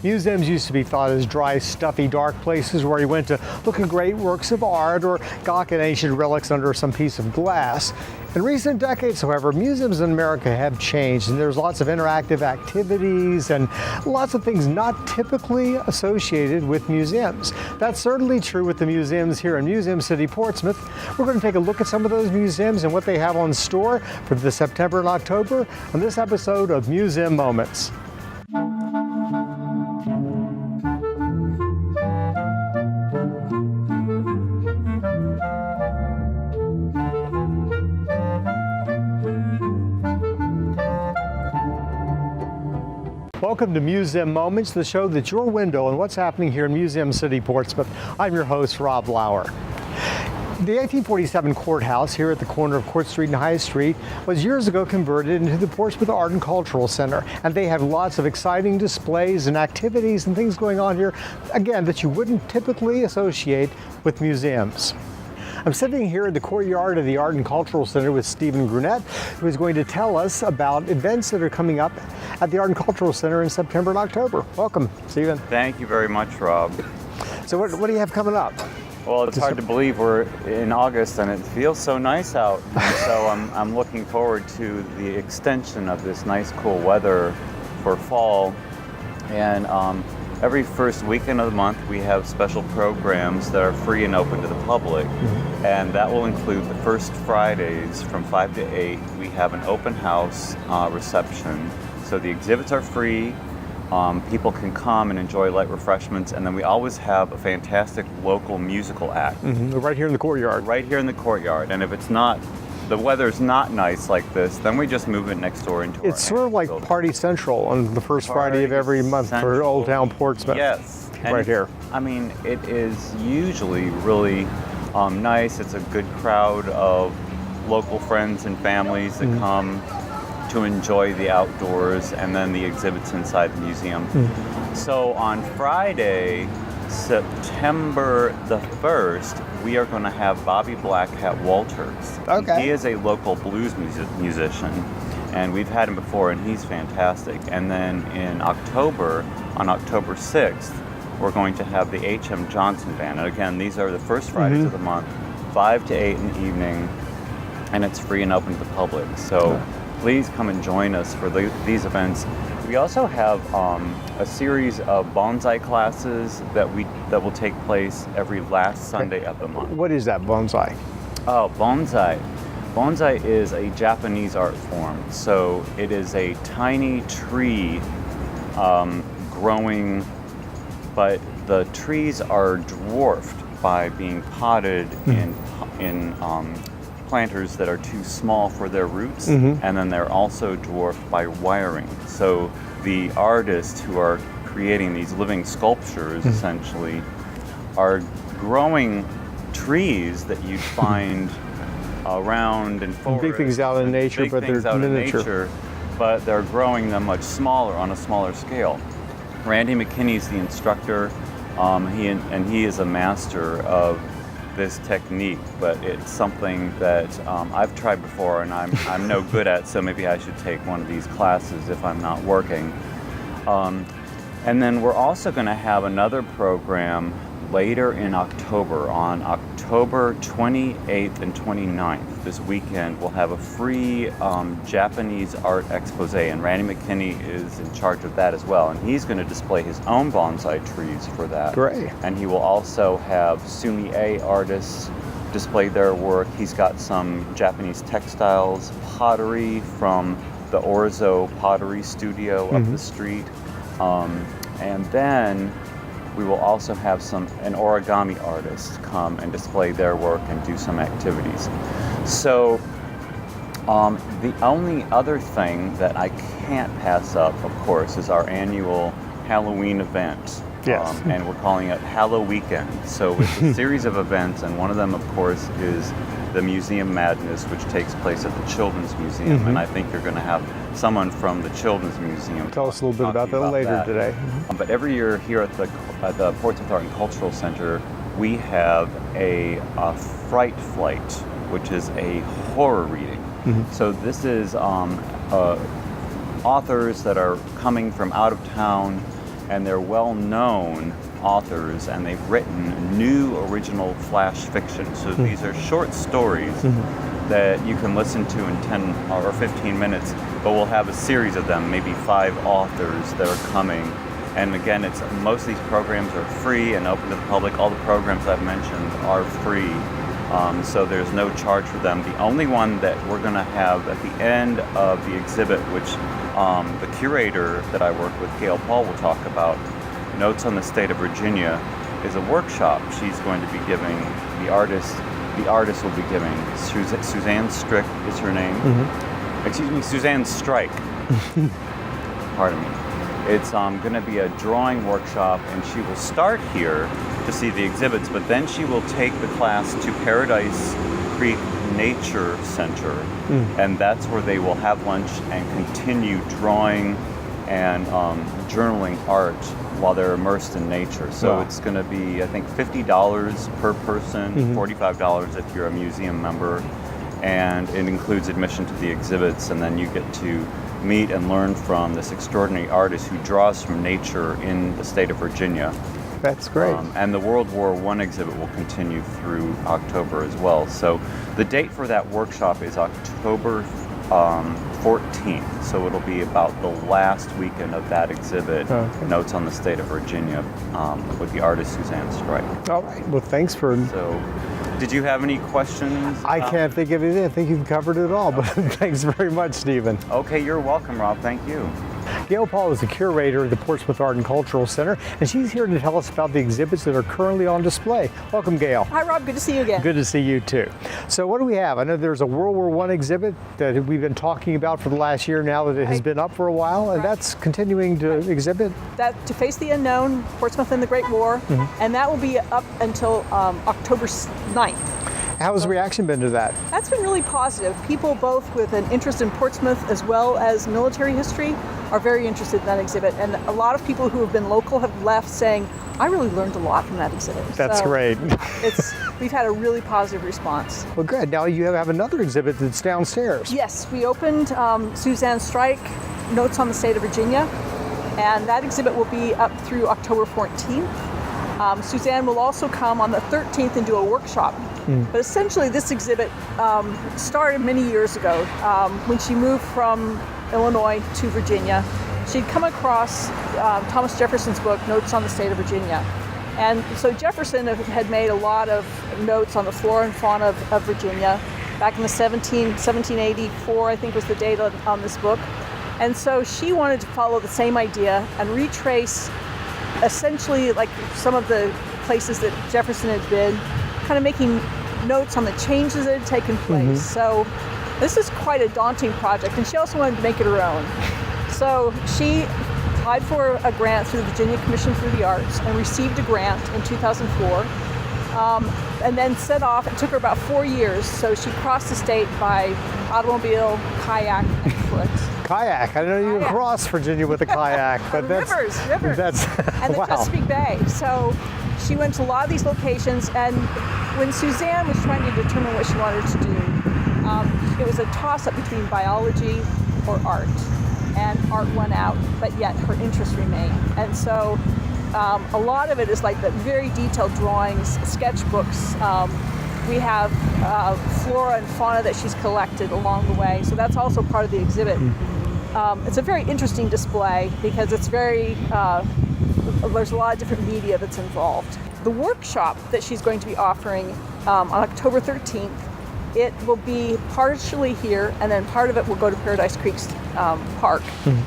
Museums used to be thought as dry, stuffy, dark places where you went to look at great works of art or gawk at ancient relics under some piece of glass. In recent decades, however, museums in America have changed, and there's lots of interactive activities and lots of things not typically associated with museums. That's certainly true with the museums here in Museum City, Portsmouth. We're going to take a look at some of those museums and what they have on store for the September and October on this episode of Museum Moments. Welcome to Museum Moments, the show that's your window on what's happening here in Museum City, Portsmouth. I'm your host, Rob Lauer. The 1847 courthouse here at the corner of Court Street and High Street was years ago converted into the Portsmouth Art and Cultural Center, and they have lots of exciting displays and activities and things going on here, again, that you wouldn't typically associate with museums. I'm sitting here in the courtyard of the Art and Cultural Center with Stephen Grunett, who is going to tell us about events that are coming up at the Art and Cultural Center in September and October. Welcome, Stephen. Thank you very much, Rob. So what do you have coming up? Well, it's hard to believe we're in August and it feels so nice out. And so I'm looking forward to the extension of this nice, cool weather for fall. And every first weekend of the month, we have special programs that are free and open to the public. And that will include the first Fridays from 5 to 8. We have an open house reception. So the exhibits are free. People can come and enjoy light refreshments. And then we always have a fantastic local musical act. Right here in the courtyard. Right here in the courtyard. And if it's not, the weather's not nice like this, then we just move it next door into our It's sort of like building. Party Central on the first Friday of every month for Central. Old Town Portsmouth. Yes. Right here. I mean, it is usually really nice. It's a good crowd of local friends and families that come to enjoy the outdoors and then the exhibits inside the museum. So on Friday, September the 1st, we are going to have Bobby Blackhat Walters. Okay. He is a local blues musician, and we've had him before, and he's fantastic. And then in October, on October 6th, we're going to have the H.M. Johnson Band. And again, these are the first Fridays of the month, 5 to 8 in the evening, and it's free and open to the public. So please come and join us for these events. We also have a series of bonsai classes that will take place every last Sunday of the month. What is that, bonsai? Oh, bonsai. Bonsai is a Japanese art form. So it is a tiny tree growing, but the trees are dwarfed by being potted in planters that are too small for their roots, and then they're also dwarfed by wiring. So the artists who are creating these living sculptures essentially are growing trees that you'd find around in forests. Big things out in nature, but they're miniature. But they're growing them much smaller, on a smaller scale. Randy McKinney's the instructor. He is a master of this technique, but it's something that I've tried before and I'm no good at, so maybe I should take one of these classes if I'm not working. And then we're also going to have another program later in October, on October 28th and 29th. This weekend we'll have a free Japanese art expose, and Randy McKinney is in charge of that as well, and he's going to display his own bonsai trees for that. Great. And he will also have Sumi-e artists display their work. He's got some Japanese textiles, pottery from the Orzo Pottery Studio up the street, and then we will also have an origami artist come and display their work and do some activities. So the only other thing that I can't pass up, of course, is our annual Halloween event. Yes. And we're calling it Hallow Weekend. So it's a series of events, and one of them, of course, is the Museum Madness, which takes place at the Children's Museum. And I think you're going to have someone from the Children's Museum. Tell us a little bit about that later today. But every year here at the Portsmouth Art and Cultural Center, we have a Fright Flight, which is a horror reading. So this is authors that are coming from out of town and they're well-known authors, and they've written new original flash fiction. So these are short stories that you can listen to in 10 or 15 minutes, but we'll have a series of them, maybe 5 authors that are coming. And again, most of these programs are free and open to the public. All the programs I've mentioned are free, so there's no charge for them. The only one that we're going to have at the end of the exhibit, which the curator that I work with, Gail Paul, will talk about, Notes on the State of Virginia, is a workshop she's going to be giving. The artist will be giving. Suzanne Strick is her name. Excuse me, Suzanne Strike. Pardon me. It's going to be a drawing workshop, and she will start here to see the exhibits, but then she will take the class to Paradise Creek Nature Center, and that's where they will have lunch and continue drawing and journaling art while they're immersed in nature. So it's going to be, I think, $50 per person, $45 if you're a museum member, and it includes admission to the exhibits, and then you get to meet and learn from this extraordinary artist who draws from nature in the state of Virginia. That's great. And the World War I exhibit will continue through October as well. So the date for that workshop is October 14th. So it'll be about the last weekend of that exhibit, Notes on the State of Virginia, with the artist Suzanne Strike. All right. Well, thanks for... So, did you have any questions? I can't think of anything. I think you've covered it all, but thanks very much, Stephen. Okay, you're welcome, Rob. Thank you. Gail Paul is the curator of the Portsmouth Art and Cultural Center, and she's here to tell us about the exhibits that are currently on display. Welcome, Gail. Hi, Rob. Good to see you again. Good to see you, too. So what do we have? I know there's a World War I exhibit that we've been talking about for the last year now that it has been up for a while, and that's continuing to exhibit? That To Face the Unknown, Portsmouth and the Great War, and that will be up until October 9th. How has the reaction been to that? That's been really positive. People both with an interest in Portsmouth as well as military history are very interested in that exhibit. And a lot of people who have been local have left saying, I really learned a lot from that exhibit. That's great. We've had a really positive response. Well, good. Now you have another exhibit that's downstairs. Yes, we opened Suzanne Strike, Notes on the State of Virginia, and that exhibit will be up through October 14th. Suzanne will also come on the 13th and do a workshop. But essentially this exhibit started many years ago when she moved from Illinois to Virginia. She'd come across Thomas Jefferson's book, Notes on the State of Virginia. And so Jefferson had made a lot of notes on the flora and fauna of Virginia back in the 1784, I think was the date on this book. And so she wanted to follow the same idea and retrace essentially like some of the places that Jefferson had been, kind of making notes on the changes that had taken place. So this is quite a daunting project, and she also wanted to make it her own. So she applied for a grant through the Virginia Commission for the Arts and received a grant in 2004, and then set off. It took her about 4 years, so she crossed the state by automobile, kayak, and foot. Kayak. I didn't know you could cross Virginia with a kayak, but that's rivers. That's and the wow. Chesapeake Bay. So she went to a lot of these locations, and when Suzanne was trying to determine what she wanted to do, it was a toss-up between biology or art, and art won out, but yet her interest remained. And so a lot of it is like the very detailed drawings, sketchbooks. We have flora and fauna that she's collected along the way, so that's also part of the exhibit. It's a very interesting display because it's very, there's a lot of different media that's involved. The workshop that she's going to be offering on October 13th, it will be partially here, and then part of it will go to Paradise Creek Park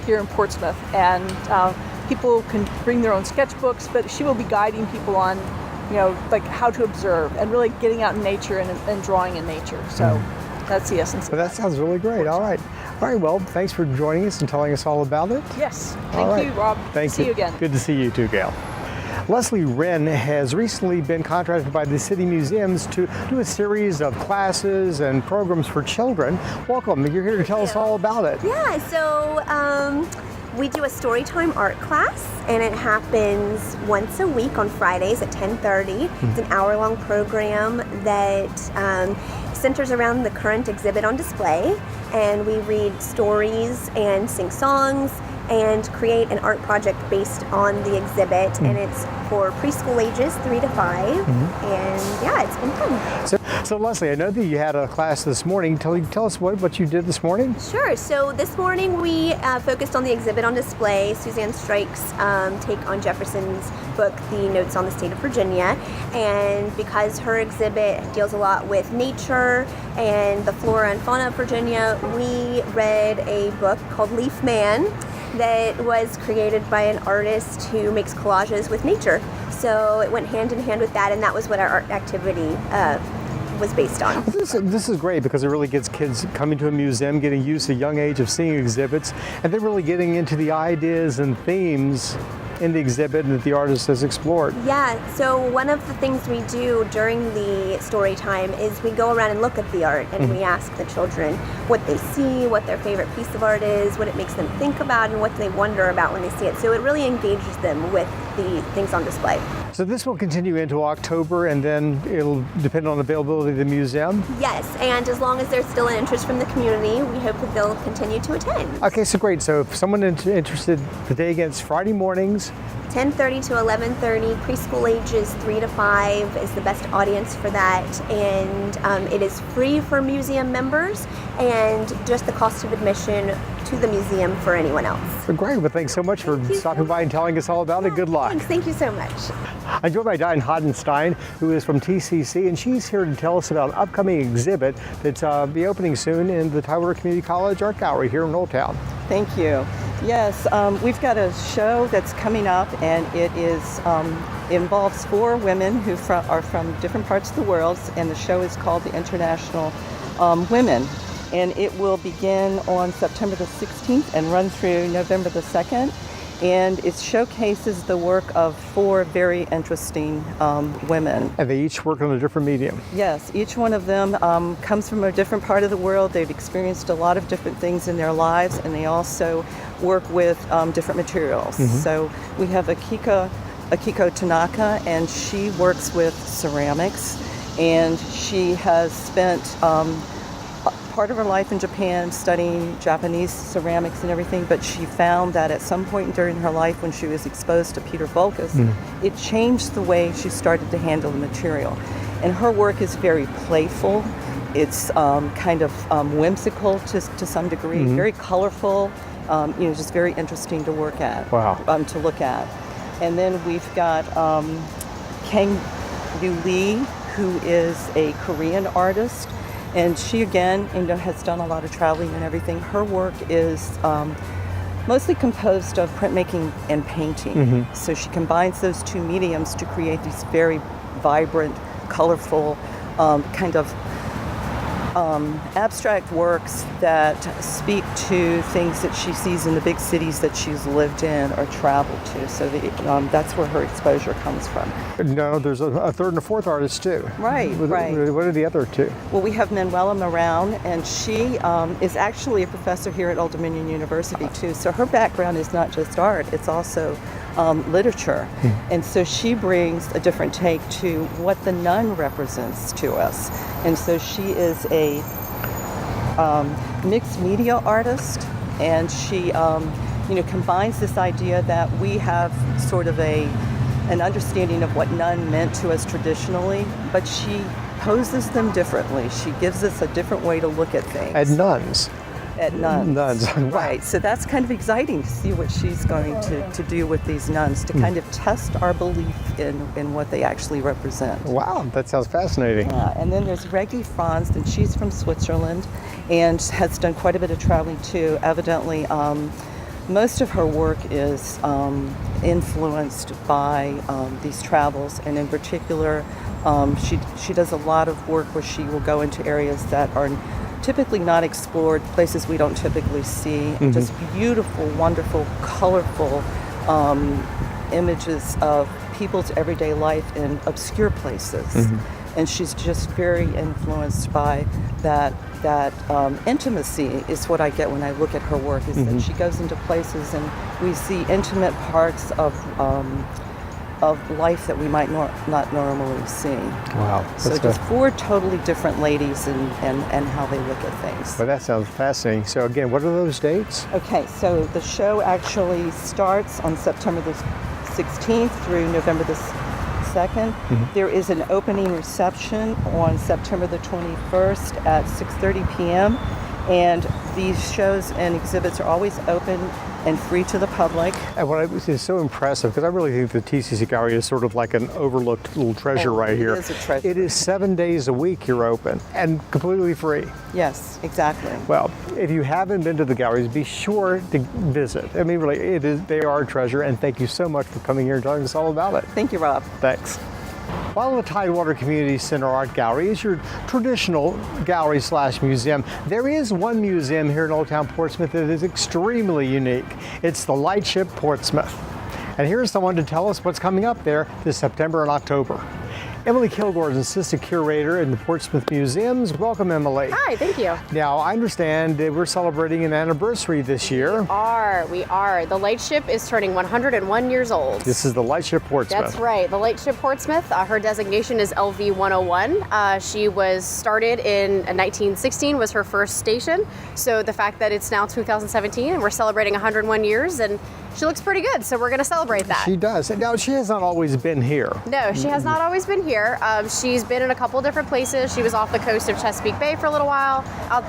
here in Portsmouth. And people can bring their own sketchbooks, but she will be guiding people on, like how to observe and really getting out in nature and drawing in nature. So that's the essence of Well, that sounds really great. All right. Well, thanks for joining us and telling us all about it. Yes. All right. Thank you, Rob. Thank you. See you again. Good to see you too, Gail. Leslie Wren has recently been contracted by the City Museums to do a series of classes and programs for children. Welcome. You're here to tell us all about it. Yeah, so we do a Storytime art class, and it happens once a week on Fridays at 10:30. It's an hour-long program that centers around the current exhibit on display, and we read stories and sing songs and create an art project based on the exhibit. And it's for preschool ages 3 to 5. And yeah, it's been fun. So Leslie, I know that you had a class this morning. Tell us what you did this morning. Sure. So this morning we focused on the exhibit on display, Suzanne Strike's take on Jefferson's book, The Notes on the State of Virginia. And because her exhibit deals a lot with nature and the flora and fauna of Virginia, we read a book called Leaf Man that was created by an artist who makes collages with nature. So it went hand in hand with that, and that was what our art activity was based on. This is great because it really gets kids coming to a museum, getting used to a young age of seeing exhibits, and then really getting into the ideas and themes in the exhibit and that the artist has explored. Yeah, so one of the things we do during the story time is we go around and look at the art, and we ask the children what they see, what their favorite piece of art is, what it makes them think about, and what they wonder about when they see it. So it really engages them with the things on display. So this will continue into October, and then it'll depend on availability of the museum? Yes, and as long as there's still an interest from the community, we hope that they'll continue to attend. Okay, so great. So if someone interested, the day against Friday mornings, 10:30 to 11:30, preschool ages 3 to 5 is the best audience for that, and it is free for museum members and just the cost of admission to the museum for anyone else. so great. Well, thanks so much for stopping by and telling us all about it. Good luck. Thanks, thank you so much. I'm joined by Diane Hodenstein, who is from TCC, and she's here to tell us about an upcoming exhibit that's be opening soon in the Tidewater Community College Art Gallery here in Old Town. Thank you. Yes, we've got a show that's coming up, and it involves 4 women who are from different parts of the world, and the show is called the International Women. And it will begin on September the 16th and run through November the 2nd. And it showcases the work of 4 very interesting women. And they each work on a different medium. Yes, each one of them comes from a different part of the world. They've experienced a lot of different things in their lives, and they also work with different materials. So we have Akiko Tanaka, and she works with ceramics, and she has spent part of her life in Japan studying Japanese ceramics and everything, but she found that at some point during her life when she was exposed to Peter Voulkos, it changed the way she started to handle the material. And her work is very playful. It's kind of whimsical to some degree, very colorful, just very interesting to work at, to look at. And then we've got Kang Yu Lee, who is a Korean artist. And she, again, has done a lot of traveling and everything. Her work is mostly composed of printmaking and painting. So she combines those 2 mediums to create these very vibrant, colorful, kind of abstract works that speak to things that she sees in the big cities that she's lived in or traveled to. So that's where her exposure comes from. No, there's a 3rd and a 4th artist too. Right, right. What are the other 2? Well, we have Manuela Moran, and she is actually a professor here at Old Dominion University too. So her background is not just art, it's also literature. And so she brings a different take to what the nun represents to us. And so she is a mixed media artist, and she combines this idea that we have sort of an understanding of what nun meant to us traditionally, but she poses them differently. She gives us a different way to look at things. At nuns. At nuns. Nuns. Right. So that's kind of exciting to see what she's going to do with these nuns, to kind of test our belief in what they actually represent. Wow, that sounds fascinating. And then there's Reggie Franz, and she's from Switzerland and has done quite a bit of traveling too. Evidently, most of her work is influenced by these travels, and in particular, she does a lot of work where she will go into areas that are typically not explored, places we don't typically see. Just beautiful, wonderful, colorful images of people's everyday life in obscure places. And she's just very influenced by that intimacy is what I get when I look at her work, is that she goes into places and we see intimate parts of of life that we might not normally see. Wow. So That's just good. 4 totally different ladies and how they look at things. Well, that sounds fascinating. So again, what are those dates? Okay, so the show actually starts on September the 16th through November the 2nd. There is an opening reception on September the 21st at 6:30 p.m. And these shows and exhibits are always open and free to the public. And what is so impressive, because I really think the TCC Gallery is sort of like an overlooked little treasure right here. It is a treasure. It is 7 days a week you're open and completely free. Yes, exactly. Well, if you haven't been to the galleries, be sure to visit. I mean, really, they are a treasure, and thank you so much for coming here and telling us all about it. Thank you, Rob. Thanks. While the Tidewater Community Center Art Gallery is your traditional gallery/museum, there is one museum here in Old Town Portsmouth that is extremely unique. It's the Lightship Portsmouth. And here's someone to tell us what's coming up there this September and October. Emily Kilgore is Assistant Curator in the Portsmouth Museums. Welcome, Emily. Hi, thank you. Now, I understand that we're celebrating an anniversary this year. We are. The Lightship is turning 101 years old. This is the Lightship Portsmouth. That's right. The Lightship Portsmouth, her designation is LV 101. She was started in 1916, was her first station. So the fact that it's now 2017 and we're celebrating 101 years, and she looks pretty good, so we're going to celebrate that. She does. Now, she has not always been here. No, she has not always been here. She's been in a couple different places. She was off the coast of Chesapeake Bay for a little while, out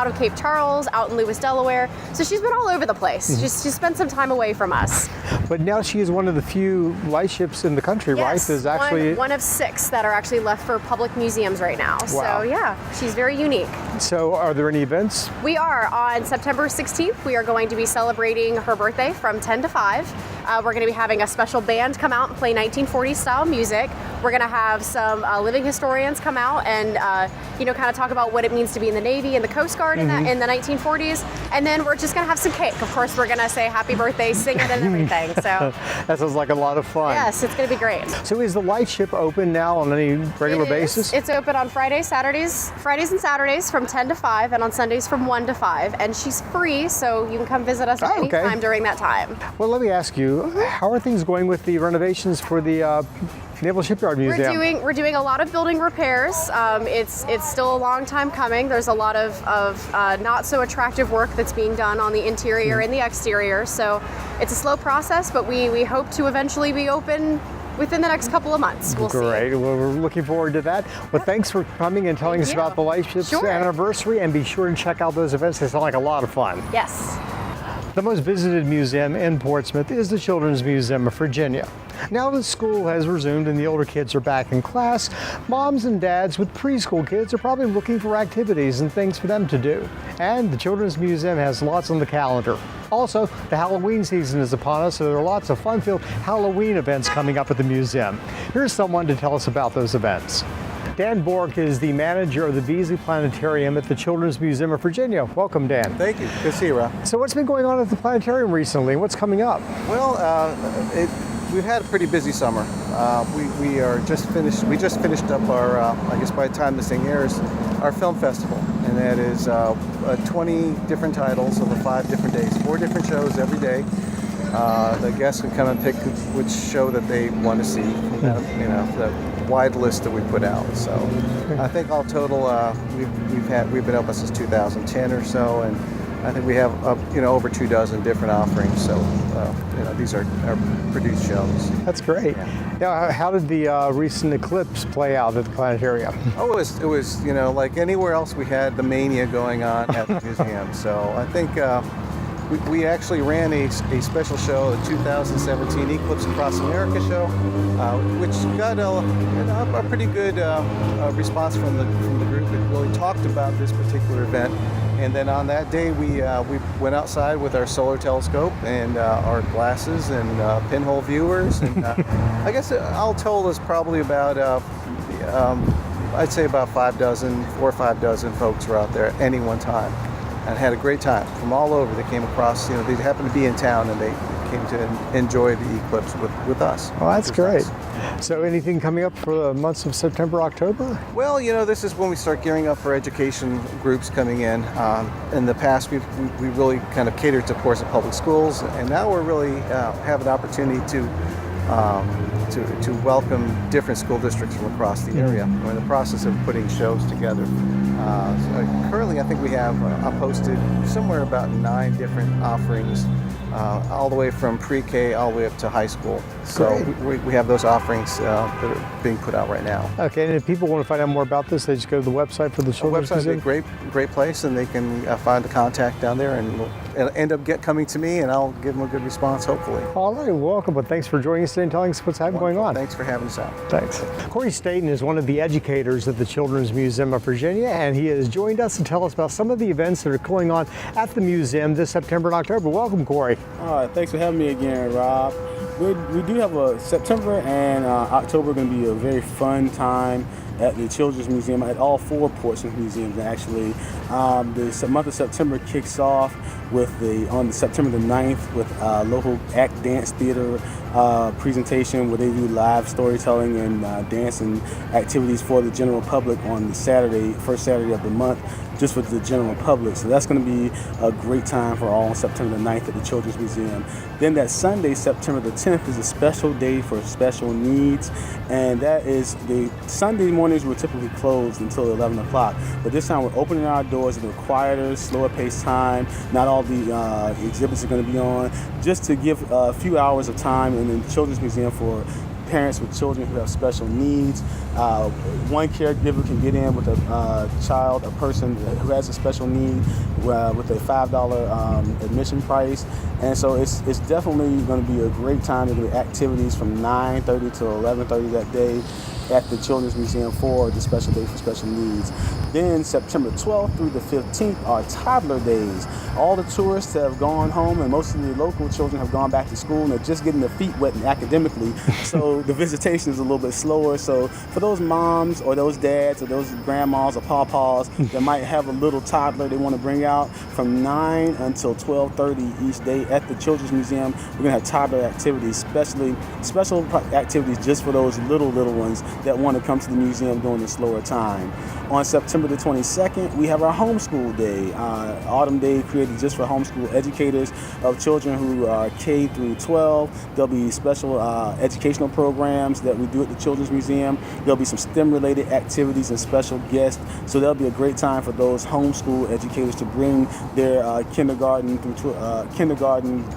of Cape Charles, out in Lewis, Delaware. So she's been all over the place. She spent some time away from us. But now she is one of the few lightships in the country, right? Yes, There's actually one of 6 that are actually left for public museums right now. Wow. So yeah, she's very unique. So are there any events? We are on September 16th. We are going to be celebrating her birthday from 10 to 5. We're going to be having a special band come out and play 1940s style music. We're going to have some living historians come out and kind of talk about what it means to be in the Navy and the Coast Guard in the 1940s. And then we're just going to have some cake. Of course, we're going to say happy birthday, sing it, and everything. So That sounds like a lot of fun. yes, it's going to be great. So is the Lightship open now on any regular It is. basis? It's open on Fridays and Saturdays from 10 to 5, and on Sundays from 1 to 5. And she's free, so you can come visit us at any okay. time during that time. Well, let me ask you, how are things going with the renovations for the Naval Shipyard Museum? We're doing a lot of building repairs. It's still a long time coming. There's a lot of not so attractive work that's being done on the interior and the exterior. So it's a slow process, but we hope to eventually be open within the next couple of months. We'll Great. see. Well, we're looking forward to that. Well, thanks for coming and telling us you. about the Lightship's Sure. anniversary, and be sure to check out those events. They sound like a lot of fun. Yes. The most visited museum in Portsmouth is the Children's Museum of Virginia. Now that school has resumed and the older kids are back in class, moms and dads with preschool kids are probably looking for activities and things for them to do. And the Children's Museum has lots on the calendar. Also, the Halloween season is upon us, so there are lots of fun-filled Halloween events coming up at the museum. Here's someone to tell us about those events. Dan Bork is the manager of the Beasley Planetarium at the Children's Museum of Virginia. Welcome, Dan. Thank you. Good to see you, Rob. So what's been going on at the planetarium recently? What's coming up? Well, we've had a pretty busy summer. We just finished up our, I guess by the time this thing airs, our film festival, and that is 20 different titles over 5 different days, 4 different shows every day. The guests can come and pick which show that they want to see, the wide list that we put out. So I think all total we've been open since 2010 or so, and I think we have over 24 different offerings. So these are our produced shows. That's great. Yeah. Now, how did the recent eclipse play out at the planetarium? Oh, it was like anywhere else, we had the mania going on at the museum. So I think we actually ran a special show, the 2017 Eclipse Across America show, which got a pretty good response from the group. It really talked about this particular event. And then on that day, we went outside with our solar telescope and our glasses and pinhole viewers. And I guess all told is probably about, I'd say about 4 or 5 dozen folks were out there at any one time, and had a great time from all over. They came across, they happened to be in town, and they came to enjoy the eclipse with us. Well, that's Which was great. nice. So anything coming up for the months of September, October? Well, this is when we start gearing up for education groups coming in. In the past, we really kind of catered to Portsmouth Public Schools, and now we're really have an opportunity to to welcome different school districts from across the area. We're in the process of putting shows together. Currently, I think we have posted somewhere about 9 different offerings, all the way from pre-K all the way up to high school. So we have those offerings that are being put out right now. Okay, and if people want to find out more about this, they just go to the website for the The Children's website is a Museum? great place, and they can find the contact down there, and it'll end up coming to me, and I'll give them a good response, hopefully. All right, welcome. But thanks for joining us today and telling us what's going on. Thanks for having us out. Thanks. Corey Staten is one of the educators at the Children's Museum of Virginia, and he has joined us to tell us about some of the events that are going on at the museum this September and October. Welcome, Corey. All right, thanks for having me again, Rob. We do have a September and October going to be a very fun time at the Children's Museum, at all 4 Portsmouth museums actually. The month of September kicks off with on September the 9th with local act dance theater presentation where they do live storytelling and dancing activities for the general public on the first Saturday of the month, just for the general public. So that's going to be a great time for all on September the 9th at the Children's Museum. Then that Sunday, September the 10th, is a special day for special needs, and that is the Sunday mornings were typically closed until 11 o'clock. But this time we're opening our doors at a quieter, slower paced time. Not all the exhibits are going to be on, just to give a few hours of time in the Children's Museum for parents with children who have special needs. One caregiver can get in with a person who has a special need with a $5 admission price. And so it's definitely going to be a great time to do activities from 9:30 to 11:30 that day at the Children's Museum for the special day for special needs. Then September 12th through the 15th are toddler days. All the tourists have gone home, and most of the local children have gone back to school, and they're just getting their feet wet academically. So the visitation is a little bit slower. So for those moms or those dads or those grandmas or pawpaws that might have a little toddler they want to bring out, from 9 until 12:30 each day at the Children's Museum, we're gonna have toddler activities, special activities just for those little ones that want to come to the museum during the slower time. On September the 22nd, we have our homeschool day, autumn day created just for homeschool educators of children who are K through 12. There'll be special educational programs that we do at the Children's Museum. There'll be some STEM-related activities and special guests. So that'll be a great time for those homeschool educators to bring their kindergarten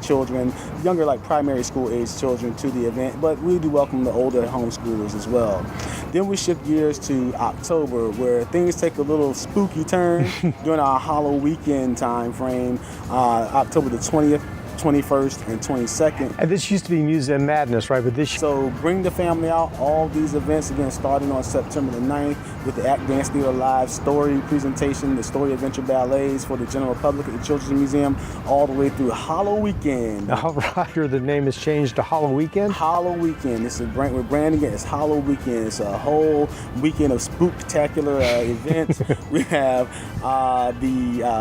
children, younger like primary school age children, to the event. But we do welcome the older homeschoolers as well. Then we shift gears to October, where things take a little spooky turn during our Halloween weekend time frame, October the 20th, 21st, and 22nd. And this used to be Museum Madness, right? But this So bring the family out. All these events, again, starting on September the 9th with the Act Dance Theater live story presentation, the Story Adventure Ballets for the general public at the Children's Museum, all the way through Halloween weekend. All right, or the name has changed to Halloween Weekend. Halloween weekend. We're branding it as Halloween weekend. It's a whole weekend of spooktacular events. We have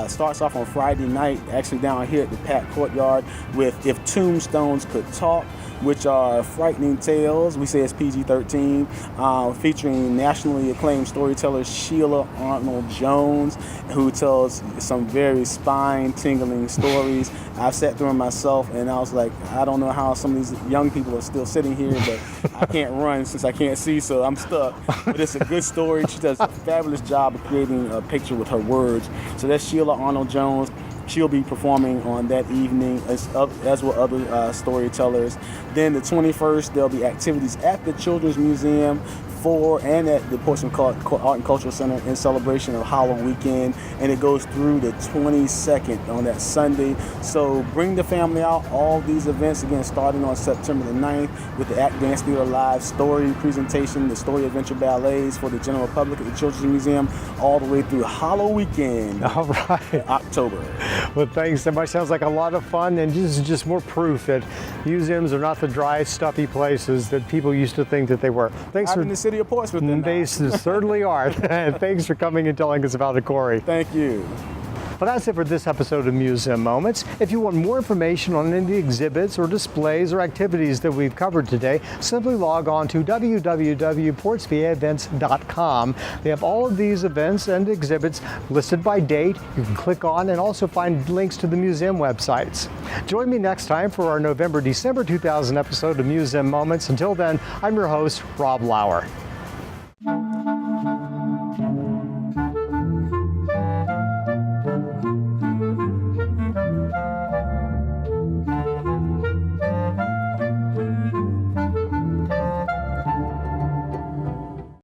starts off on Friday night, actually down here at the Pat Courtyard, with If Tombstones Could Talk, which are frightening tales. We say it's PG-13, featuring nationally acclaimed storyteller Sheila Arnold Jones, who tells some very spine-tingling stories. I've sat through them myself, and I was like, I don't know how some of these young people are still sitting here, but I can't run since I can't see, so I'm stuck. But it's a good story. She does a fabulous job of creating a picture with her words. So that's Sheila Arnold Jones. She'll be performing on that evening, as will other storytellers. Then the 21st, there'll be activities at the Children's Museum and at the Portsmouth Art and Cultural Center in celebration of Halloween weekend, and it goes through the 22nd on that Sunday. So bring the family out. All these events, again, starting on September the 9th with the Act Dance Theater live story presentation, the Story Adventure Ballets for the general public at the Children's Museum, all the way through Halloween weekend. All right. October. Well, thanks so much. Sounds like a lot of fun, and this is just more proof that museums are not the dry, stuffy places that people used to think that they were. Thanks I'm for in the city of Portsmouth. They certainly are. Thanks for coming and telling us about it, Corey. Thank you. Well, that's it for this episode of Museum Moments. If you want more information on any of the exhibits or displays or activities that we've covered today, simply log on to www.portsvaevents.com. They have all of these events and exhibits listed by date. You can click on and also find links to the museum websites. Join me next time for our November-December 2000 episode of Museum Moments. Until then, I'm your host, Rob Lauer.